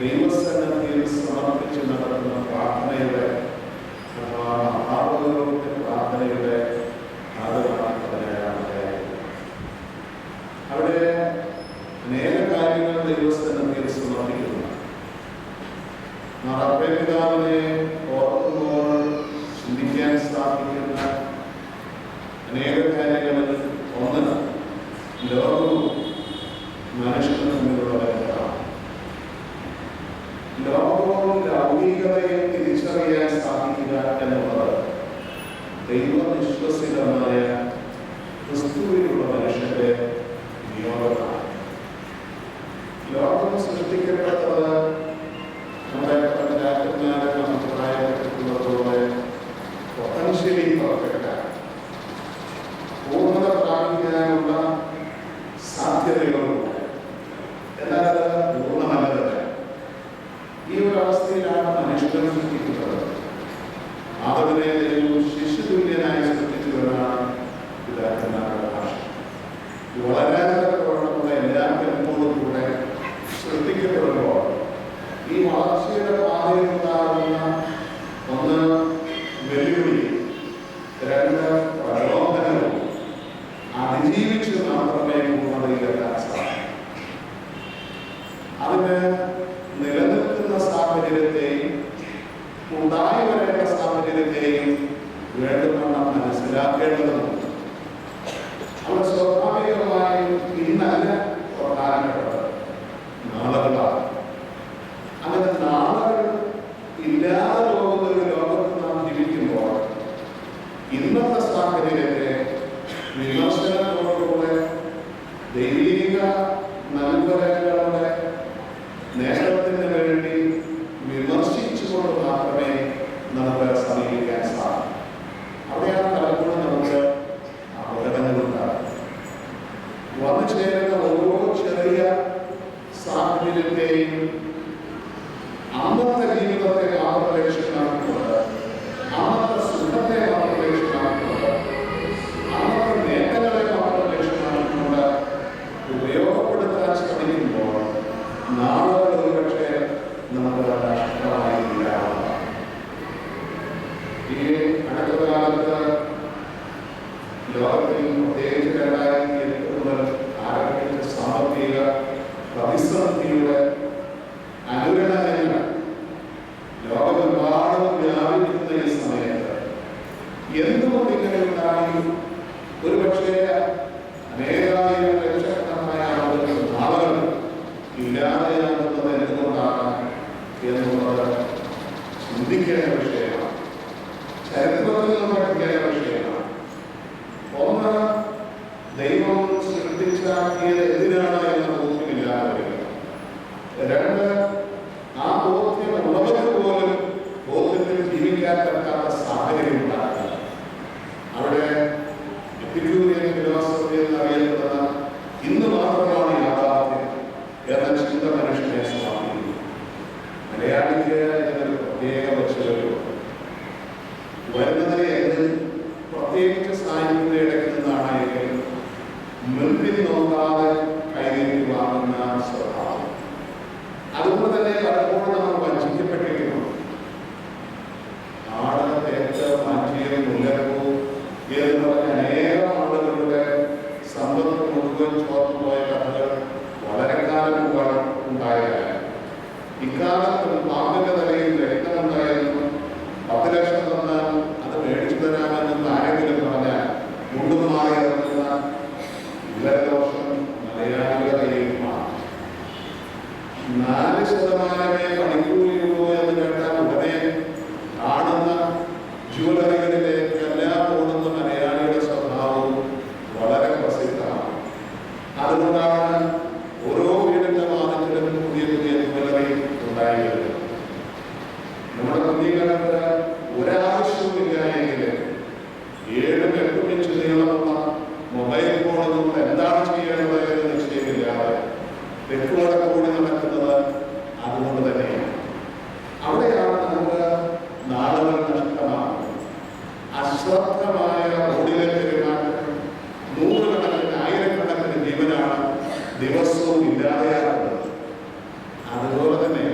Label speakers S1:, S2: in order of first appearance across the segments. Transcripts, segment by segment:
S1: ദൈവ സാഹചര്യത്തെയും ഉണ്ടായി വരേണ്ട സാഹചര്യത്തെയും വേണ്ടുവണ്ണം മനസ്സിലാക്കേണ്ടതുണ്ട്. അവിടെ സ്വാഭാവികമായും ഇന്നല്ല പ്രധാനപ്പെട്ടത് നാളുകളാണ്. അങ്ങനെ നാളുകൾ ഇല്ലാതെ പോകുന്ന ഒരു ലോകത്ത് നാം ജീവിക്കുമ്പോൾ ഇന്നത്തെ സാഹചര്യത്തെ വിമർശനത്തോടുകൂടെ ദൈവിക നൽകുകളുടെ നേട്ടത്തിന് വേണ്ടി വിമർശിച്ചുകൊണ്ട് മാത്രമേ നമുക്ക് സമീപിക്കാൻ സാധിക്കൂ. അവിടെയാണ് പലപ്പോഴും നമുക്ക് അപകടങ്ങളുണ്ടാകും. വന്നു ചേരുന്ന ഓരോ ചെറിയ സാഹചര്യത്തെയും അന്നത്തെ ജീവിതത്തെ മാത്രം ലക്ഷ്യമാക്കിക്കൊണ്ട്, അന്നത്തെ സുഖത്തെ മാത്രം ലക്ഷ്യമാക്കിക്കൊണ്ട്, അന്നത്തെ നേട്ടങ്ങളെ മാത്രം ലക്ഷ്യമാക്കിക്കൊണ്ട് ഉപയോഗപ്പെടുത്താൻ ശ്രമിക്കുമ്പോൾ നാളുകൾ ഒരുപക്ഷെ നമുക്ക് നഷ്ടമായി തീരാവുന്നതാണ്. ഈ അടുത്ത കാലത്ത് ലോകത്തിൽ പ്രത്യേകിച്ച് 2008 മുതൽ ആരംഭിച്ച സാമ്പത്തിക പ്രതിസന്ധിയുടെ അനുരണനങ്ങൾ ലോകമെമ്പാടും വ്യാപിക്കുന്ന ഈ സമയത്ത് എന്തുകൊണ്ട് ഇങ്ങനെ ഉണ്ടായി? ഒരുപക്ഷെ അനേകായിരം ലക്ഷക്കണക്കായ ആളുകൾ ഇല്ലാതെയാകുന്നത് എന്തുകൊണ്ടാണ് എന്നുള്ളത് ചിന്തിക്കേണ്ട വിഷയമാണ്. ചരിത്രത്തിൽ നിന്ന് പഠിക്കേണ്ട വിഷയമാണ്. ഒന്ന്, ദൈവം സൃഷ്ടിച്ചാക്കിയത് എന്തിനാണ് എന്ന ബോധ്യമില്ലാതെ വരിക. രണ്ട്, ആ ബോധ്യം ഉള്ളവർക്ക് പോലും ബോധ്യത്തിൽ ജീവിക്കാൻ പറ്റാത്ത സാഹചര്യം ഉണ്ടാക്കുക. അവിടെ എപ്പിക്യൂറിയൻ ഫിലോസഫി എന്നറിയപ്പെടുന്ന ഇന്ന് മാത്രമാണ് യാഥാർത്ഥ്യം എന്ന ചിന്ത മനുഷ്യനെ സ്വാധീനിക്കും. മലയാളിക്ക് ഇതിനൊരു പ്രത്യേക വശമുണ്ട്. വരുന്നതിനെ എന്ത് പ്രത്യേകിച്ച് സാഹിത്യത്തിന്റെ ഇടയ്ക്ക് നിന്നാണ് എങ്കിൽ മുൻപിൽ നോക്കാതെ കൈനീട്ടി വാങ്ങുന്ന സ്വഭാവം. അതുകൊണ്ട് തന്നെ പലപ്പോഴും നമ്മൾ വഞ്ചിക്കപ്പെട്ടിരിക്കുന്നു. ആട് തേക്ക് മാറ്റിയും മുല്ലപ്പൂ എന്ന് പറഞ്ഞ അനേകം ആളുകളുടെ സമ്പത്ത് മുഴുവൻ ചോർന്നുപോയ കഥകൾ വളരെ കാലം ഉണ്ടായതാണ്. ഇക്കാലത്ത് പാമ്പിന്റെ തലയിൽ രക്തമുണ്ടായിരുന്നു, 10 ലക്ഷം തന്നാൽ അത് മേടിച്ചു തരാമെന്ന് ആരെങ്കിലും പറഞ്ഞാൽ മുണ്ടും മാറി ഇറങ്ങുന്ന ഇവരദോഷം മലയാളികളെയുമാണ്. 4% പണിക്കൂലിയുള്ളൂ എന്ന് കേട്ടാൽ ഉടനെ കാണുന്ന ജുവലറികളിലേക്ക് എല്ലാം ഓടുന്ന മലയാളിയുടെ സ്വഭാവവും വളരെ പ്രസിദ്ധമാണ്. അതുകൊണ്ടാണ് ഓരോ വീടിന്റെ വാദത്തിലും പുതിയ പുതിയ ജുവലറി ഉണ്ടായി വരുന്നത്. നമ്മുടെ കുഞ്ഞിക്കാലത്ത് ഒരാവശ്യവുമില്ല എങ്കിൽ 7-8 ഇഞ്ച് നീളമുള്ള മൊബൈൽ ഫോണുകൾ എന്താണ് ചെയ്യേണ്ടത് എന്ന് നിശ്ചയമില്ലാതെ തെക്കുവടക്ക് കൂടി നടക്കുന്നത് അതുകൊണ്ട് തന്നെയാണ്. അവിടെയാണ് നമുക്ക് നാളുകൾ നഷ്ടമാകുന്നത്. അശ്രദ്ധമായ റോഡിലെ പെരുമാറ്റം നൂറുകണക്കിന് ആയിരക്കണക്കിന് ജീവനാണ് ദിവസവും ഇല്ലാതെയാകുന്നത്. അതുപോലെ തന്നെ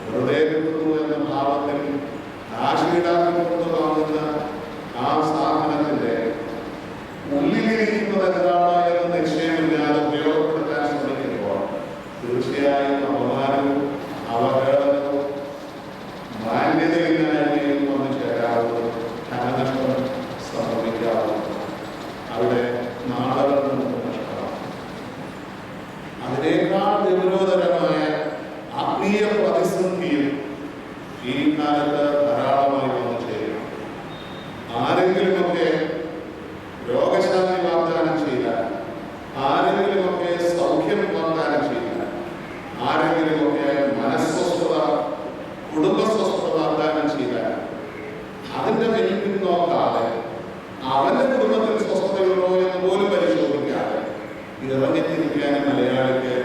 S1: വെറുതെ കിട്ടുന്നു എന്ന ഭാവത്തിൽ ആശീടാക്കുന്നത് വാങ്ങുന്ന ആ സാധനത്തിന്റെ ഉള്ളിലിരിക്കുന്നത് എന്താണ് എന്ന് നിശ്ചയമില്ലാതെ ഉപയോഗപ്പെടുത്താൻ ശ്രമിക്കുമ്പോൾ തീർച്ചയായും അപമാനവും അവഹേളനവും മാന്യതയില്ലായ്മയും വന്നു ചേരാവുന്നതും ധനനഷ്ടം സംഭവിക്കാവുന്നതും അവിടെ നാളുകൾ നമുക്ക് നഷ്ടമാണ്. അതിനേക്കാൾ ഗൗരവതരമായ ആത്മീയ പ്രതിസന്ധിയും ഈ കാലത്ത് ധാരാളമായി വന്നു ചേരും. ആരെങ്കിലുമൊക്കെ രോഗശാന്തി വാഗ്ദാനം ചെയ്താൽ, ആരെങ്കിലുമൊക്കെ സൗഖ്യം വാഗ്ദാനം ചെയ്താൽ, ആരെങ്കിലുമൊക്കെ മനസ്വസ്ഥത, കുടുംബസ്വസ്ഥത വാഗ്ദാനം ചെയ്താൽ അതിന്റെ പിന്നിൽ നോക്കാതെ അവന്റെ കുടുംബത്തിൽ സ്വസ്ഥതയുണ്ടോ എന്ന് പോലും പരിശോധിക്കാതെ ഇറങ്ങിത്തിരിക്കാനും മലയാളിക്ക്,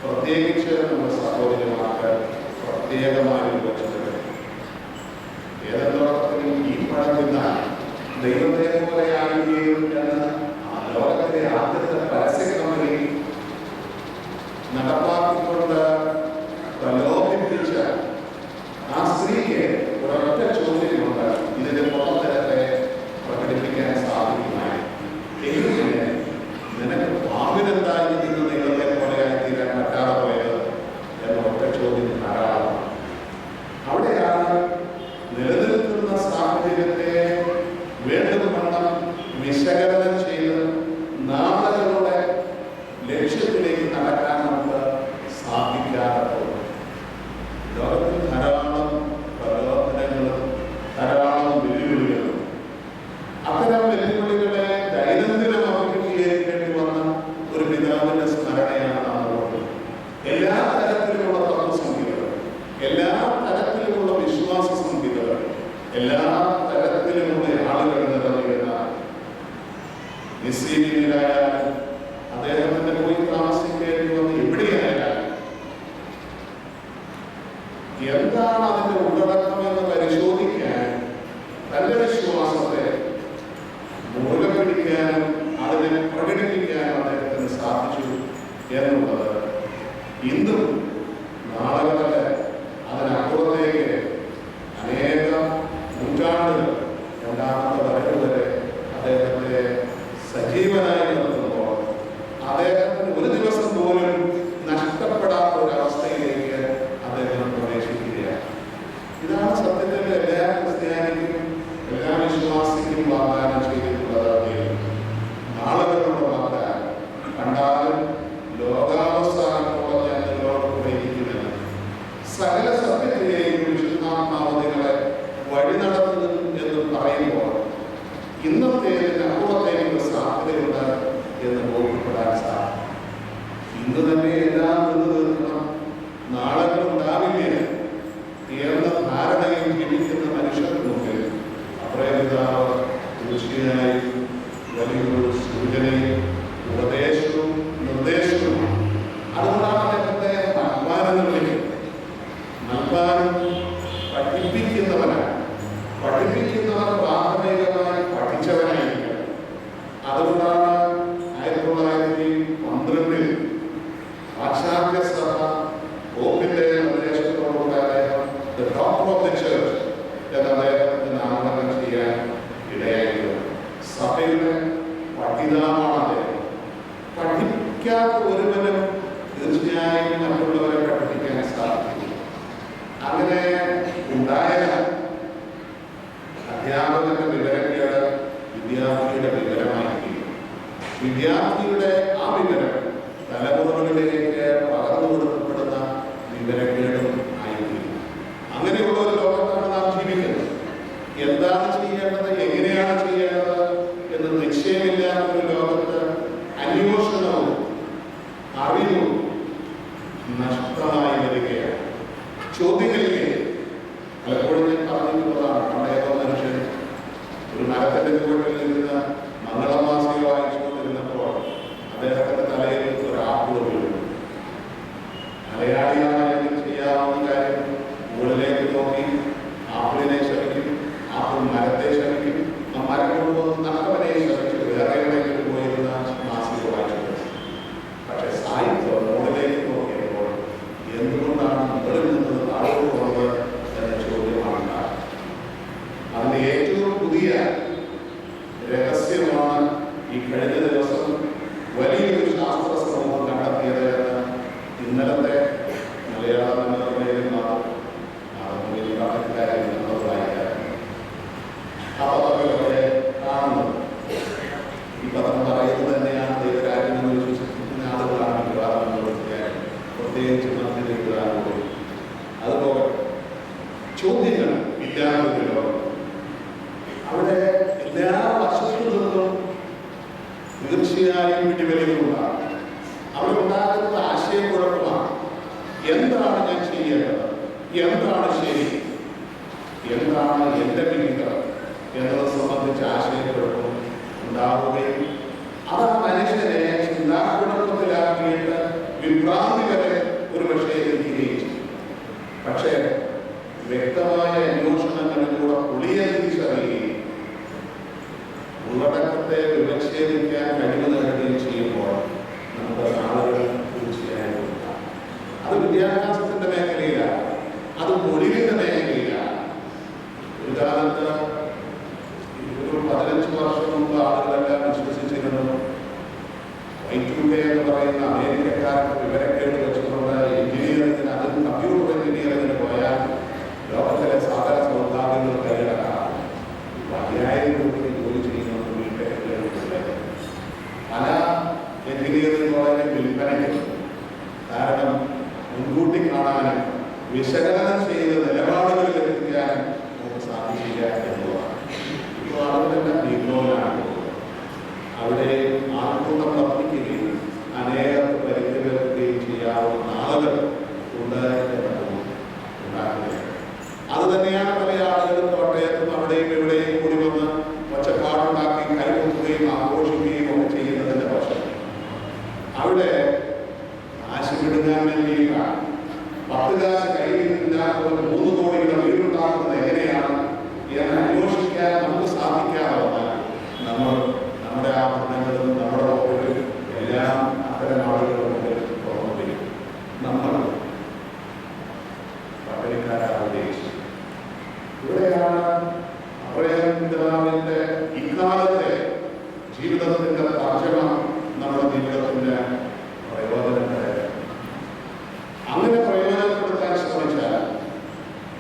S1: പ്രത്യേകിച്ച് നമ്മുടെ സഹോദരിമാർക്ക് പ്രത്യേകമായ ലക്ഷ്യങ്ങൾ. ഏതെന്തോടത്തിലും ഈ പഴം തിന്നാൽ ദൈവത്തെ പോലെയാകുകയും എന്ന് ലോകത്തിലെ ആദ്യത്തെ പരസ്യ കമ്പനി നടപ്പാക്കിക്കൊണ്ട് പ്രലോഭിപ്പിച്ച ആ സ്ത്രീക്ക് ഒരൊറ്റ ചോദ്യമുണ്ട്: ഇതിന്റെ പുറത്തരത്തെ പ്രകടിപ്പിക്കാൻ സാധിക്കുമായി എങ്കിലും നിനക്ക് പാമ്പിനെന്തായി നിന്ന് ദൈവത്തെ പോലെയായി തീരാൻ പറ്റാതെ പോയത് എന്ന ഒറ്റ ചോദ്യം ധാരാളമാണ്. എല്ലാ തരത്തിലുമുള്ള ആളുകൾ നിറഞ്ഞിരുന്ന നിസ്സീമിയിലായാലും അദ്ദേഹത്തിന്റെ പോയി താമസിക്കേണ്ടി വന്ന് എവിടെയായാലും എന്താണ് അതിന്റെ ഉള്ളടക്കം എന്ന് പരിശോധിക്കാൻ തന്റെ വിശ്വാസത്തെ മുറുകെ പിടിക്കാനും അതിനെ പ്രകടിപ്പിക്കാനും അദ്ദേഹത്തിന് സാധിച്ചു എന്നുള്ളത് ഇന്നും നാളുകളെ അതിനപ്പുറത്തേക്ക് അനേകം നൂറ്റാണ്ടുകൾ രണ്ടാമത്തെ വരവ് വരെ അദ്ദേഹത്തെ സജീവനായി നിർത്തുമ്പോൾ അദ്ദേഹത്തിന് ഒരു ദിവസം പോലും നഷ്ടപ്പെടാത്ത ഒരവസ്ഥയിലേക്ക് അദ്ദേഹം പ്രവേശിക്കുകയാണ്. ഇതാണ് സത്യത്തിൽ എല്ലാ ക്രിസ്ത്യാനിക്കും എല്ലാ വിശ്വാസിക്കും വാഗ്ദാനം ചെയ്തിട്ടുള്ളത്. നാളുകളുടെ വാഗ്ദാനം കണ്ടാലും ലോകാവസാനത്തോളം ഞാൻ നിങ്ങളോട് ഉപയോഗിക്കുമെന്ന് സകല സത്യത്തിലെയും വിശുദ്ധാത്മാവ് നിങ്ങളെ വഴി നടത്തുന്നു എന്ന് പറയുമ്പോൾ ഇന്നത്തേതിന് അപ്പുറത്തേക്കുള്ള സാധ്യതയുണ്ട് എന്ന് ബോധ്യപ്പെടാൻ സാധിക്കും. ഇന്ന് തന്നെ എല്ലാം നിന്ന് തീർക്കണം, നാളെ ഉണ്ടാവില്ല എന്ന ധാരണയിൽ ജീവിക്കുന്ന മനുഷ്യർക്ക് മുമ്പിൽ അപ്രേരിതാവ് തീർച്ചയായും വലിയൊരു സൂചനയും ഉപദേശവും നിർദ്ദേശവുമാണ്. അതുകൊണ്ടാണ് അദ്ദേഹത്തെ നൽകാനെന്ന് വിളിക്കുന്നത്. നൽകാനും പഠിപ്പിക്കുന്നവനാണ്. പഠിപ്പിക്കുന്നവർ പ്രാഥമികമായി പഠിച്ചവനായിരിക്കണം. അതുകൊണ്ടാണ് 1912 പാശ്ചാത്യ സഭ പോപ്പിന്റെ നിർദ്ദേശത്തോടുകൂടി അദ്ദേഹം the doctor of the church എന്ന് അദ്ദേഹത്തിന് നാമകരണം ചെയ്യാൻ ഇടയായിരുന്നു. സഭയുടെ പഠിതാവാണ് അദ്ദേഹം. പഠിക്കാത്ത ഒരുവനും തീർച്ചയായും മറ്റുള്ളവരെ പഠിപ്പിക്കാൻ സാധിക്കും. അങ്ങനെ ഉണ്ടായ അധ്യാപകന്റെ വിവരക്കേട് വിദ്യാർത്ഥിയുടെ വിവരമായിരിക്കും. വിദ്യാർത്ഥിയുടെ ആ വിവരം തലമുറകളിലേക്ക് പകർന്നു കൊടുക്കപ്പെടുന്ന വിവരക്കേടും ആയിരിക്കും. അങ്ങനെയുള്ള ഒരു ലോകത്താണ് നാം ജീവിക്കുന്നത്. എന്താണ് ചെയ്യേണ്ടത്, എങ്ങനെയാണ് ചെയ്യേണ്ടത് എന്ന് നിശ്ചയമില്ലാത്ത ഒരു ലോകത്ത് അന്വേഷണവും അറിവും നഷ്ടമായി വരികയാണ്. ചോദ്യങ്ങളില്ലേ പലപ്പോഴും ഞാൻ പറഞ്ഞിട്ടുള്ളതാണ്. പണ്ടേതോ മനുഷ്യൻ ഒരു മരത്തിന്റെ ചുവട്ടിൽ നിന്ന് മംഗളമാസിക വായിച്ചുകൊണ്ടിരുന്നപ്പോൾ അദ്ദേഹത്തിന്റെ തലയിൽ ഒരു ആപ്പിൾ വീണു. മലയാളിയാണെങ്കിൽ ചെയ്യാവുന്ന കാര്യം മുകളിലേക്ക് നോക്കി ആപ്പിളിനെ ശമിക്കും, ആപ്പിൾ മരത്തെ ശമിക്കും, ആ മരം കൊണ്ടുവന്ന് നഷ്ടവനെ ശമിച്ചു വേറെ എവിടെയെങ്കിലും പോയിരുന്ന മാസിക വായിച്ചത്. പക്ഷെ സാഹിത്യം മുകളിലേക്ക് നോക്കിയപ്പോൾ എന്തുകൊണ്ടാണ് മുകളിൽ നിന്നത് താഴോട്ട് വന്നത് എന്ന ചോദ്യമാണ്. അതിന്റെ ഏറ്റവും പുതിയ രഹസ്യമാണ് ഈ കഴിഞ്ഞ ദിവസം വലിയൊരു ശാസ്ത്ര സമൂഹം കണ്ടെത്തിയത് എന്ന് ഇന്നലത്തെ മലയാള മനോരമയിൽ പത്രത്തിലൂടെ കാണുന്നത്. ഈ പത്രം പറയുന്നത് തന്നെയാണ് ദൈവരാജ്യം വിശ്വസിക്കുന്ന ആളുകളാണ് വിവാദം നടത്തിയാലും പ്രത്യേകിച്ച് മന്ത്രികളാണ്. അതുപോലെ ചോദ്യങ്ങൾ വിദ്യാർത്ഥികളോ അവിടെ എല്ലാ വശത്തു നിന്നും തീർച്ചയായും പിടിവലികളുണ്ടാകും. അവിടെ ഉണ്ടാകുന്നത് ആശയക്കുഴപ്പമാണ്. എന്താണ് ഞാൻ ചെയ്യേണ്ടത്, എന്താണ് ശരി, എന്താണ് എൻ്റെ വിഹിതം എന്നത് സംബന്ധിച്ച് ആശയക്കുഴപ്പം ഉണ്ടാവുകയും അത് മനുഷ്യനെ ചിന്താക്കുഴപ്പത്തിലാക്കിയിട്ട് വിഭ്രാന്തി വരെ ഒരു പക്ഷേ എത്തിക്കുകയും ചെയ്യും. പക്ഷേ വ്യക്തമായ അന്വേഷണങ്ങളിലൂടെ പുളിയെ തിരിച്ചറിയുകയും ഉള്ളടക്കത്തെ വിവച്ഛേദിക്കാൻ കഴിവ് നേടുകയും ചെയ്യുമ്പോൾ നമുക്ക് ആളുകൾ തീർച്ചയായും ഉണ്ടാകും. അത് വിദ്യാഭ്യാസത്തിന്റെ മേഖലയിലാണ്, അത് മൊഴിയുടെ മേഖലയിലാണ്. ഒരു കാലത്ത് ഒരു 15 വർഷം മുമ്പ് ആളുകളെല്ലാം വിശ്വസിച്ചിരുന്നു Y2K എന്ന് പറയുന്ന അമേരിക്കക്കാർക്ക് വിവരക്കേട് വെച്ചുകൊണ്ട് എഞ്ചിനീയറിംഗിന്, അതും കമ്പ്യൂട്ടർ എഞ്ചിനീയറിംഗിന് പോയാൽ ലോകത്തിലെ സകല സൗഭാഗ്യങ്ങൾ കൈയടക്കാം. 5000 രൂപയ്ക്ക് ജോലി ചെയ്യുന്ന വീട്ടുകാരുടെ പല എഞ്ചിനീയറിംഗ് കോളേജിൽ വിൽപ്പനയ്ക്ക്. കാരണം മുൻകൂട്ടി കാണാനും വിശകലനം ചെയ്ത് നിലപാടുകളിൽ എത്തിക്കാനും നമുക്ക് സാധിക്കില്ല എന്നുള്ളതാണ്. ഇപ്പോൾ ആളുകളെല്ലാം നിഗ്രോയിലാണ്. അവിടെ ആൾക്കൂട്ടം വർദ്ധിക്കുകയും അനേകം പരിധികൾക്കുകയും ചെയ്യാവുന്ന ആളുകൾ ഉണ്ട് എന്നതും ഉണ്ടാകുകയാണ്. അത് തന്നെയാണ് പല ആളുകളും കോട്ടയത്തും ഉദ്ദേശിച്ചു. ഇവിടെയാണ് അബ്രഹാം പിതാവിന്റെ ഇക്കാലത്തെ ജീവിതത്തിന്റെ തർജ്ജമ നമ്മുടെ ജീവിതത്തിന്റെ പ്രയോജനപ്പെടുക. അങ്ങനെ പ്രയോജനപ്പെടുത്താൻ ശ്രമിച്ചാൽ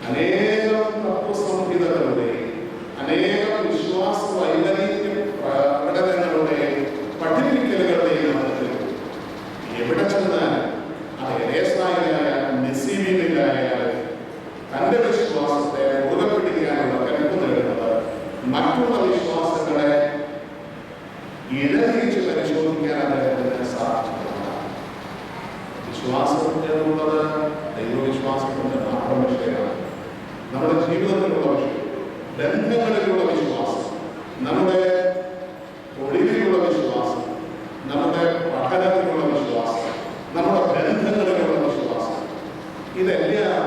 S1: അനേകം തത്വസംഹിതകളുടെ, അനേകം വിശ്വാസ വൈകല്യ പ്രകടനങ്ങളുടെ, പഠിപ്പിക്കലുകളുടെയും മതത്തിൽ എവിടെ ചെന്നാൽ അത് എരേസായാലും നെസീമിലായാലും തന്റെ വിശ്വാസത്തെ മുറുകെ പിടിക്കാനുള്ള കൽപ്പ് നേടുന്നത് മറ്റുള്ള വിശ്വാസങ്ങളെ ഇടതിരിച്ച് പരിശോധിക്കാൻ അദ്ദേഹത്തിന് സാധിച്ചിട്ടുണ്ട്. വിശ്വാസം എന്നുള്ളത് ദൈവവിശ്വാസത്തിന്റെ മാത്രം വിഷയമാണ്. നമ്മുടെ ജീവിതത്തിലുള്ള വിഷയം, ബന്ധങ്ങളിലുള്ള വിശ്വാസം, നമ്മുടെ തൊഴിലിലുള്ള വിശ്വാസം, നമ്മുടെ പഠനത്തിലുള്ള വിശ്വാസം, നമ്മുടെ ബന്ധങ്ങളിലുള്ള വിശ്വാസം, ഇതെല്ലാം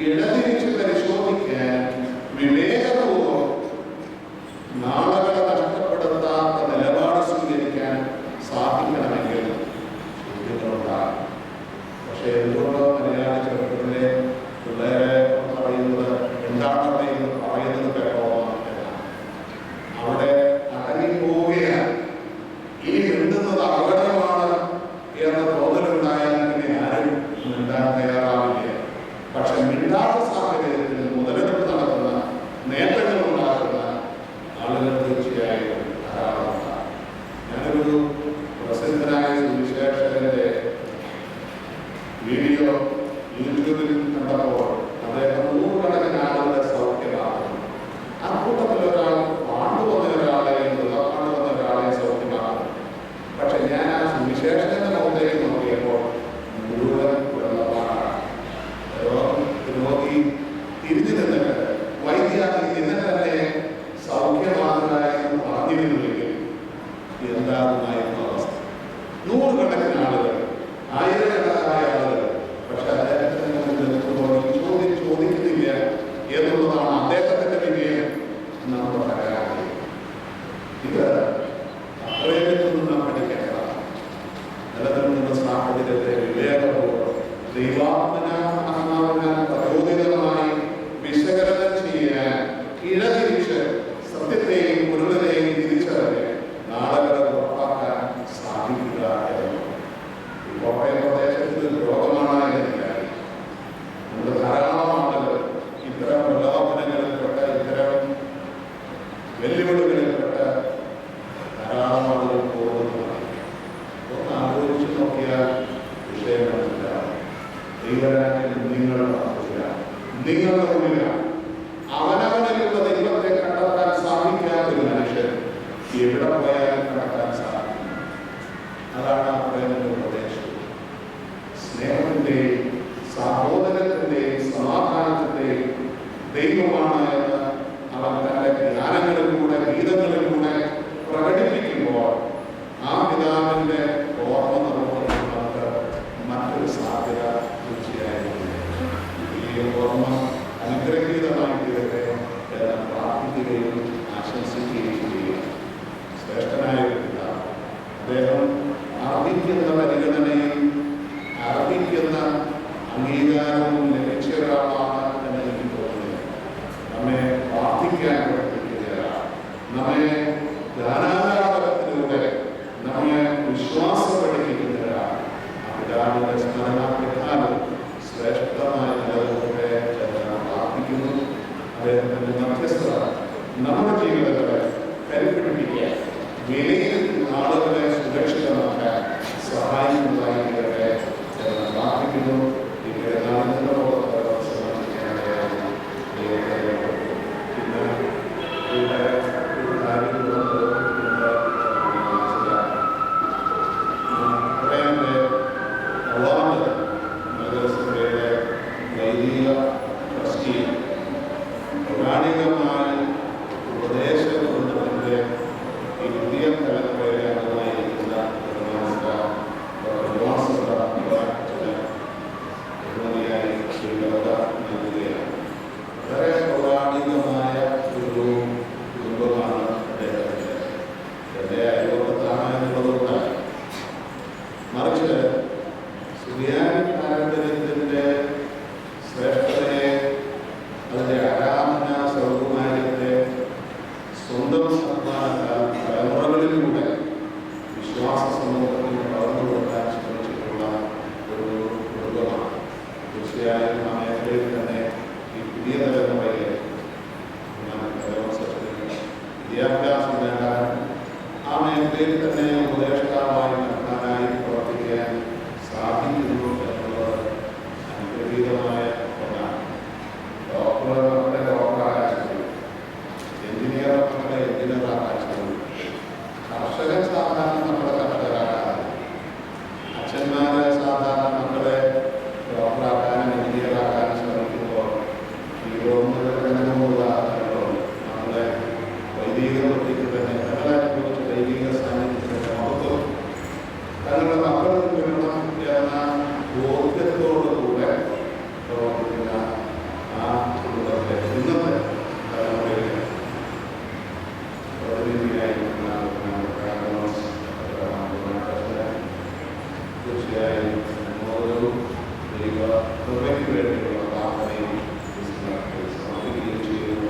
S1: ഇടതിരിച്ച് പരിശോധിക്കാൻ വിവേകപൂർവ്വം നാളുകളെ നഷ്ടപ്പെടുത്താത്ത നിലപാട് സ്വീകരിക്കാൻ സാധിക്കണമെങ്കിൽ ചോദ്യങ്ങളുണ്ടാകും. പക്ഷേ എന്തുകൊണ്ടോ മലയാള ചെറുപ്പത്തിലെ പിള്ളേരെ പറയുന്നത് എന്താണ് പറയുന്നത് കേട്ടോ എന്നാണ്. അവിടെ അടങ്ങിപ്പോവുകയാണ്. ഇനി മിണ്ടുന്നത് അപകടമാണ് എന്ന തോന്നലുണ്ടായാൽ പിന്നെ ആരും മിണ്ടാൻ തയ്യാറാവില്ല. പക്ഷെ മിണ്ടാത്ത സാഹചര്യത്തിൽ മുതലെടുപ്പ് നടത്തുന്ന, നേട്ടങ്ങൾ ഉണ്ടാക്കുന്ന ആളുകൾ തീർച്ചയായും ധാരാളമുണ്ടാകും. ഞാനൊരു പ്രസിദ്ധനായ സുവിശേഷകന്റെ വീഡിയോ യൂട്യൂബിൽ കണ്ടപ്പോൾ അദ്ദേഹം 100 ആളുകളുടെ സൗഖ്യമാക്കുന്നു. ആ കൂട്ടത്തിൽ ഒരാൾ പാണ്ടുവന്ന ഒരാളെയും പാണ്ടുവന്ന ഒരാളെയും സൗഖ്യമാക്കുന്നു. പക്ഷെ ഞാൻ ആ സുവിശേഷകന്റെ മുഖത്തേക്ക് നോക്കിയപ്പോൾ മുഴുവൻ വെള്ളപ്പാടാണ്. രോഗി തിരിഞ്ഞു നിന്നിട്ട് വൈദ്യ ഇന്നെ തന്നെ സൗഖ്യമാകുക എന്ന് പറഞ്ഞിരുന്നുവെങ്കിൽ എന്താകുമായിരുന്നു അവസ്ഥ? 100 ആളുകൾ, 1000 ആളുകൾ. പക്ഷെ അദ്ദേഹത്തിന് നിൽക്കുമ്പോൾ ചോദിക്കുന്നില്ല എന്നുള്ളതാണ് അദ്ദേഹത്തിന്റെ വിജയം. നമ്മുടെ പരാതി ഇത് അത്രയിൽ നിന്ന് നാം പഠിക്കേണ്ടതാണ്. നിലനിൽക്കുന്ന സാഹചര്യത്തെ വിവേകപൂർവ്വം ദൈവാത്മനാത്മാവിനാൽ പ്രചോദിതമായി വിശകലനം ചെയ്യാൻ ഇടതിരിച്ച് സത്യത്തെയും മുരുകനെയും തിരിച്ചറിഞ്ഞ് നാളുകളെ ഉറപ്പാക്കാൻ സാധിക്കുക എന്നുള്ളത്. ഈ കോട്ടയം പ്രദേശത്ത് രോഗമാണ് എന്നില്ലായി നമ്മുടെ ധാരാളം ആളുകൾ ഇത്തരം പ്രലോഭനങ്ങളിൽപ്പെട്ട, ഇത്തരം വെല്ലുവിളികളിൽപ്പെട്ട ധാരാളം ആളുകൾ പോകുന്നതാണ്. ഒന്ന് ആലോചിച്ച് നോക്കിയാൽ വിഷയം മനസ്സിലാവും. ദൈവരാജ്യം നിങ്ങളുടെ പക്കലാണ്, നിങ്ങളുടെ ഉള്ളിലാണ്. അവനവനിലുള്ള ദൈവത്തെ കണ്ടെത്താൻ സാധിക്കാത്തൊരു മനുഷ്യൻ എവിടെ പോയാലും കണ്ടെത്താൻ സാധിക്കും. അതാണ് അബ്രഹാമിന്റെ ഉപദേശം. സ്നേഹത്തിന്റെയും സഹോദരത്തിന്റെയും സമാധാനത്തിന്റെയും ദൈവമാണ് എന്ന് അവൻ തന്റെ ജ്ഞാനങ്ങളിലൂടെ, ഗീതങ്ങളിലൂടെ പ്രകടിപ്പിക്കുമ്പോൾ ആ പിതാവിന്റെ ഓർമ്മ നമുക്ക് മറ്റൊരു സാധ്യത തീർച്ചയായും ഈ ഓർമ്മ അനുഗ്രഹീതമായി തീരട്ടെ എന്ന് പ്രാർത്ഥിക്കുകയും ആശംസിക്കുകയും ചെയ്യുക. ശ്രേഷ്ഠനായ ഒരു പിതാവ്, അദ്ദേഹം അർഹിക്കുന്ന പരിഗണനയും അർഹിക്കുന്ന അംഗീകാരവും ലഭിച്ച ഒരാളാണ് എന്ന് എനിക്ക് തോന്നുന്നില്ല. നമ്മെ പ്രാർത്ഥിക്കാൻ പഠിപ്പിക്കുകയാണ്, നമ്മെ ജ്ഞാനാകാരത്തിലൂടെ നമ്മെ വിശ്വാസം പഠിപ്പിക്കുന്നവരാണ്. ആ പിതാവിന്റെ സ്മരണാപ്രധാനം ശ്രേഷ്ഠമായ നിലനിൽക്കട്ടെ എന്ന് പ്രാർത്ഥിക്കുന്നു. അദ്ദേഹത്തിന്റെ മധ്യസ്ഥത നമ്മുടെ ജീവിതങ്ങളെ കരുപിടിപ്പിക്കാൻ, വിലയിരുത്തുന്ന ആളുകളെ സുരക്ഷിതമാക്കാൻ സഹായിക്കുന്നതായി തീരട്ടെ എന്ന് പ്രാർത്ഥിക്കുന്നു. ഈ പെരുന്നാളിന്റെ പൗരാണികമായ ഉപദേശങ്ങളുടെ ഈ പുതിയ തലമുറയിലെ അംഗമായിരിക്കുന്ന വളരെ പൗരാണികമായ ഒരു കുടുംബമാണ് അദ്ദേഹത്തിന്റെ. എന്റെ അയൽവക്കത്താണ് എന്നുള്ളതുകൊണ്ട് മറിച്ച് സുറിയാനി പാരമ്പര്യത്തിന്റെ ശ്രേഷ്ഠതയെ പുതിയ തലമുറയിലെ വിദ്യാഭ്യാസം നേടാൻ ആ മേഖലയിൽ തന്നെ ഉപദേഷ്ടാവായി നടത്താനായി പ്രവർത്തിക്കാൻ സാധിക്കുന്നു എന്നുള്ളത് അനുഗ്രഹീതമായ ഒന്നാണ്. ഡോക്ടർ മക്കളെ ഡോക്ടറാകാൻ സാധിക്കും, എഞ്ചിനീയർ മക്കളെ എഞ്ചിനീയറാകാൻ സാധിക്കും, കർഷകൻ സാധാരണ മക്കളെ കർഷകരാകാൻ, അച്ഛന്മാരെ സാധാരണ മക്കളെ ഡോക്ടറാക്കാനും എഞ്ചിനീയറാക്കാനും ശ്രമിക്കുമ്പോൾ ഈ ഉദാഹരണങ്ങളുണ്ട്. നമ്മളെ വൈദിക വൃത്തിക്ക് തന്നെ ഞങ്ങളെ കുറിച്ച് വൈദിക സാന്നിധ്യത്തിൻ്റെ മഹത്വം തങ്ങളുടെ മക്കളിൽ വിടണം എന്ന ബോധ്യത്തോടുകൂടെ പ്രവർത്തിക്കുന്ന ആ കുടുംബത്തെ ഇന്നത്തെ തലമുറയിലെ പ്രതിനിധിയായിരിക്കുന്ന തീർച്ചയായും ഓരോ ദൈവകൃപയ്ക്ക് വേണ്ടിയുള്ള പ്രാർത്ഥനയും സമർപ്പിക്കുകയും ചെയ്യുന്നു.